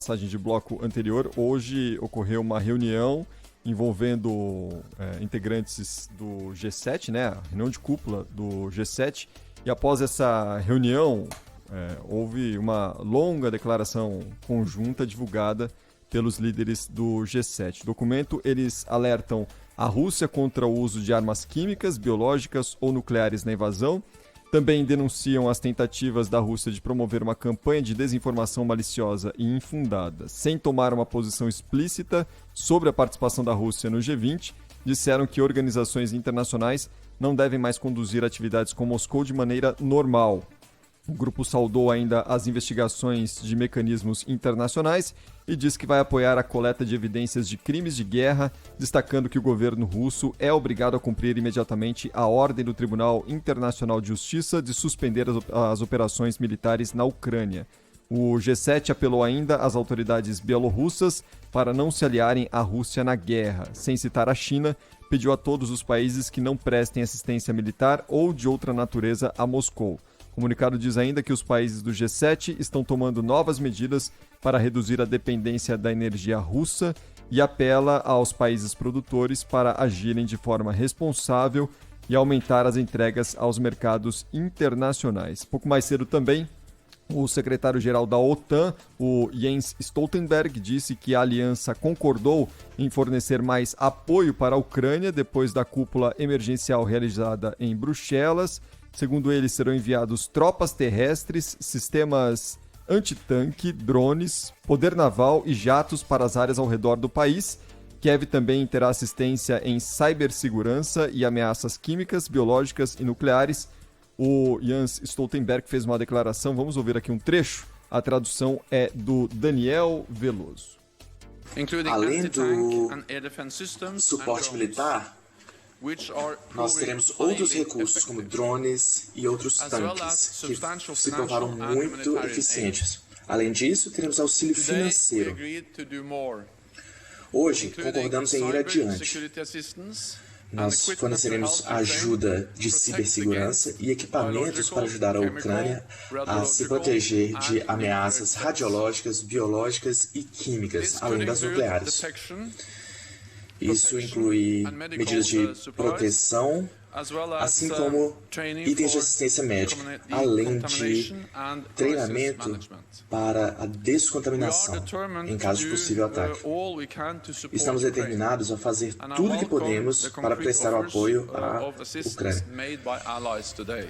passagem de bloco anterior, hoje ocorreu uma reunião envolvendo integrantes do G7, né, a reunião de cúpula do G7, e após essa reunião houve uma longa declaração conjunta divulgada pelos líderes do G7. No documento, eles alertam a Rússia contra o uso de armas químicas, biológicas ou nucleares na invasão. Também denunciam as tentativas da Rússia de promover uma campanha de desinformação maliciosa e infundada. Sem tomar uma posição explícita sobre a participação da Rússia no G20, disseram que organizações internacionais não devem mais conduzir atividades com Moscou de maneira normal. O grupo saudou ainda as investigações de mecanismos internacionais e diz que vai apoiar a coleta de evidências de crimes de guerra, destacando que o governo russo é obrigado a cumprir imediatamente a ordem do Tribunal Internacional de Justiça de suspender as operações militares na Ucrânia. O G7 apelou ainda às autoridades bielorrussas para não se aliarem à Rússia na guerra. Sem citar a China, pediu a todos os países que não prestem assistência militar ou de outra natureza a Moscou. O comunicado diz ainda que os países do G7 estão tomando novas medidas para reduzir a dependência da energia russa e apela aos países produtores para agirem de forma responsável e aumentar as entregas aos mercados internacionais. Pouco mais cedo também, o secretário-geral da OTAN, o Jens Stoltenberg, disse que a aliança concordou em fornecer mais apoio para a Ucrânia depois da cúpula emergencial realizada em Bruxelas. Segundo ele, serão enviados tropas terrestres, sistemas antitanque, drones, poder naval e jatos para as áreas ao redor do país. Kiev também terá assistência em cibersegurança e ameaças químicas, biológicas e nucleares. O Jens Stoltenberg fez uma declaração, vamos ouvir aqui um trecho. A tradução é do Daniel Veloso. Além do suporte militar, nós teremos outros recursos, como drones e outros tanques, que se provaram muito eficientes. Além disso, teremos auxílio financeiro. Hoje, concordamos em ir adiante. Nós forneceremos ajuda de cibersegurança e equipamentos para ajudar a Ucrânia a se proteger de ameaças radiológicas, biológicas e químicas, além das nucleares. Isso inclui medidas de proteção, assim como itens de assistência médica, além de treinamento para a descontaminação, em caso de possível ataque. Estamos determinados a fazer tudo o que podemos para prestar o apoio à Ucrânia.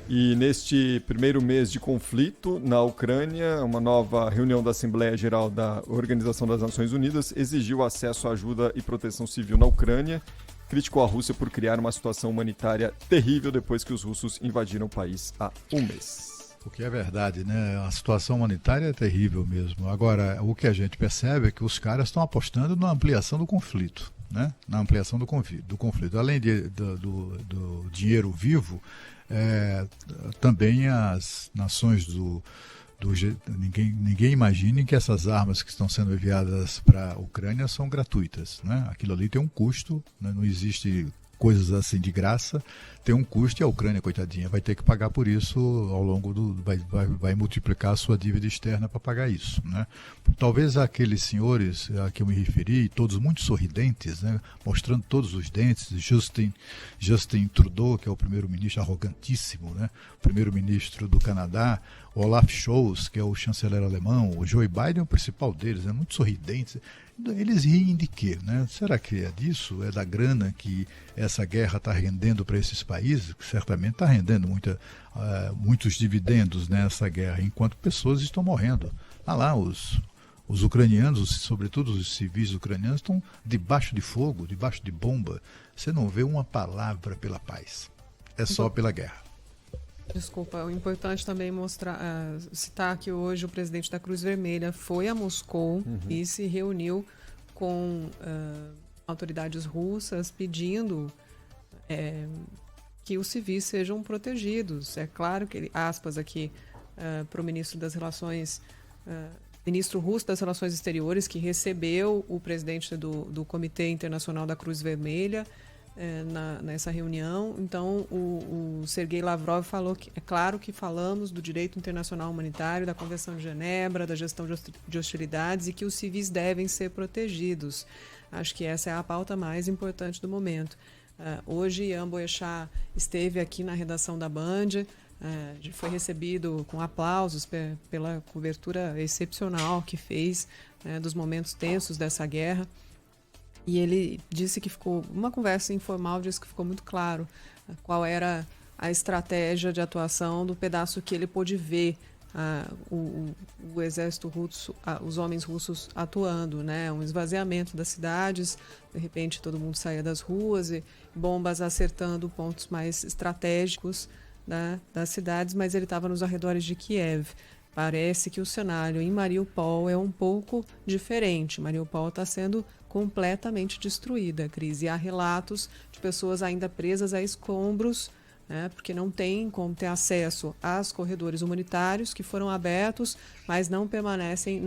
E neste primeiro mês de conflito na Ucrânia, uma nova reunião da Assembleia Geral da Organização das Nações Unidas exigiu acesso à ajuda e proteção civil na Ucrânia, criticou a Rússia por criar uma situação humanitária terrível depois que os russos invadiram o país há um mês. O que é verdade, né? A situação humanitária é terrível mesmo. Agora, o que a gente percebe é que os caras estão apostando na ampliação do conflito, né? Na ampliação do conflito. Além do dinheiro vivo, também as nações ninguém imagine que essas armas que estão sendo enviadas para a Ucrânia são gratuitas, né? Aquilo ali tem um custo, né? Não existe coisas assim de graça, tem um custo e a Ucrânia, coitadinha, vai ter que pagar por isso ao longo vai multiplicar a sua dívida externa para pagar isso, né? Talvez aqueles senhores a que eu me referi, todos muito sorridentes, né? Mostrando todos os dentes, Justin Trudeau, que é o primeiro-ministro arrogantíssimo, né? Primeiro-ministro do Canadá, Olaf Scholz, que é o chanceler alemão, o Joe Biden é o principal deles, né? Muito sorridentes. Eles riem de quê, né? Será que é disso? É da grana que essa guerra está rendendo para esses países? Que certamente está rendendo muitos dividendos nessa guerra, enquanto pessoas estão morrendo. Lá, os ucranianos, sobretudo os civis ucranianos, estão debaixo de fogo, debaixo de bomba. Você não vê uma palavra pela paz. É só pela guerra. Desculpa, o importante também citar que hoje o presidente da Cruz Vermelha foi a Moscou e se reuniu com autoridades russas pedindo que os civis sejam protegidos. É claro que, aspas aqui, para o ministro russo das Relações Exteriores, que recebeu o presidente do Comitê Internacional da Cruz Vermelha, nessa reunião. Então, o Sergei Lavrov falou que é claro que falamos do direito internacional humanitário, da Convenção de Genebra, da gestão de hostilidades e que os civis devem ser protegidos. Acho que essa é a pauta mais importante do momento. Hoje, Ian Boechat esteve aqui na redação da Band, foi recebido com aplausos pela cobertura excepcional que fez dos momentos tensos dessa guerra. E ele disse que ficou, uma conversa informal, disse que ficou muito claro qual era a estratégia de atuação do pedaço que ele pôde ver o exército russo, os homens russos atuando, né? Um esvaziamento das cidades, de repente todo mundo saía das ruas e bombas acertando pontos mais estratégicos, né, das cidades, mas ele estava nos arredores de Kiev. Parece que o cenário em Mariupol é um pouco diferente. Mariupol está sendo completamente destruída, Cris. E há relatos de pessoas ainda presas a escombros, né, porque não tem como ter acesso aos corredores humanitários que foram abertos, mas não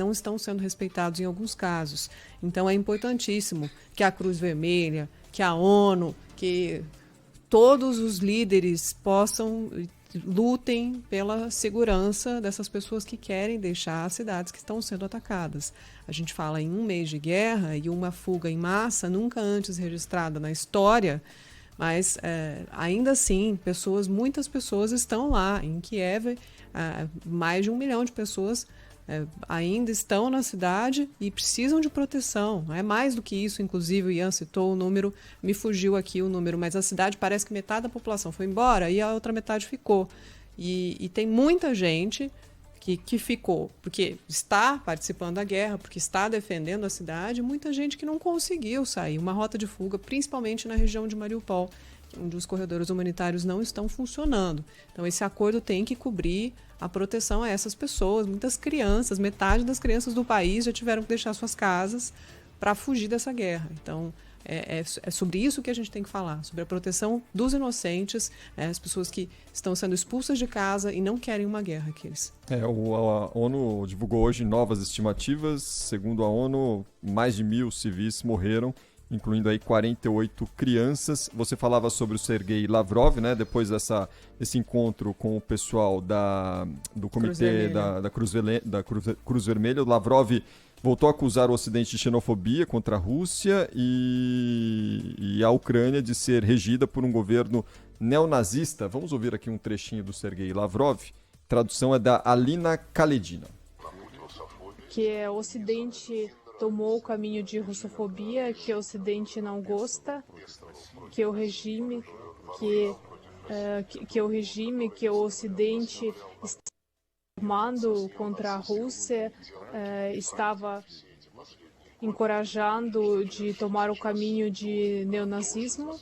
estão sendo respeitados em alguns casos. Então é importantíssimo que a Cruz Vermelha, que a ONU, que todos os líderes lutem pela segurança dessas pessoas que querem deixar as cidades que estão sendo atacadas. A gente fala em 1 mês de guerra e uma fuga em massa nunca antes registrada na história, mas ainda assim, muitas pessoas estão lá em Kiev, mais de 1 milhão de pessoas ainda estão na cidade e precisam de proteção. É mais do que isso, inclusive o Ian citou o número, me fugiu aqui o número, mas a cidade parece que metade da população foi embora e a outra metade ficou. E tem muita gente que ficou, porque está participando da guerra, porque está defendendo a cidade, muita gente que não conseguiu sair. Uma rota de fuga, principalmente na região de Mariupol, onde os corredores humanitários não estão funcionando. Então, esse acordo tem que cobrir a proteção a essas pessoas. Muitas crianças, metade das crianças do país já tiveram que deixar suas casas para fugir dessa guerra. Então, é sobre isso que a gente tem que falar, sobre a proteção dos inocentes, as pessoas que estão sendo expulsas de casa e não querem uma guerra, Cris. A ONU divulgou hoje novas estimativas. Segundo a ONU, mais de 1.000 civis morreram, incluindo aí 48 crianças. Você falava sobre o Sergei Lavrov, né? Depois desse encontro com o pessoal do comitê da Cruz Vermelha, o Lavrov voltou a acusar o Ocidente de xenofobia contra a Rússia e a Ucrânia de ser regida por um governo neonazista. Vamos ouvir aqui um trechinho do Sergei Lavrov. A tradução é da Alina Kaledina. Que o Ocidente tomou o caminho de russofobia, que o Ocidente não gosta, que o regime, que o Ocidente está formando contra a Rússia, estava encorajando de tomar o caminho de neonazismo,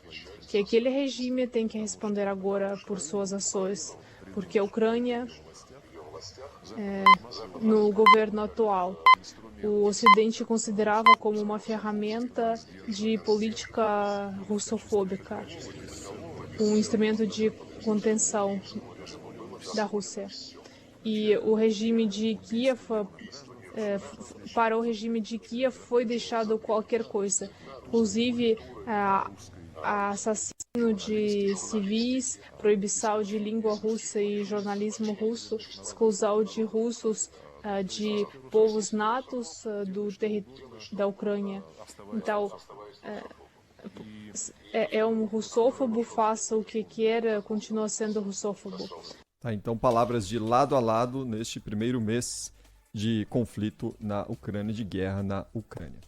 que aquele regime tem que responder agora por suas ações, porque a Ucrânia, no governo atual, o Ocidente considerava como uma ferramenta de política russofóbica, um instrumento de contenção da Rússia. E o regime de Kiev, para o regime de Kiev foi deixado qualquer coisa, inclusive assassino de civis, proibição de língua russa e jornalismo russo, exclusão de russos de povos natos da Ucrânia. Então, é um russófobo, faça o que quer, continua sendo russófobo. Tá, então, palavras de lado a lado neste primeiro mês de conflito na Ucrânia, de guerra na Ucrânia.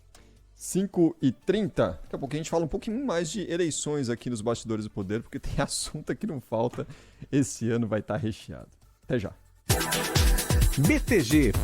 5h30, daqui a pouco a gente fala um pouquinho mais de eleições aqui nos Bastidores do Poder, porque tem assunto que não falta, esse ano vai estar recheado. Até já. BTG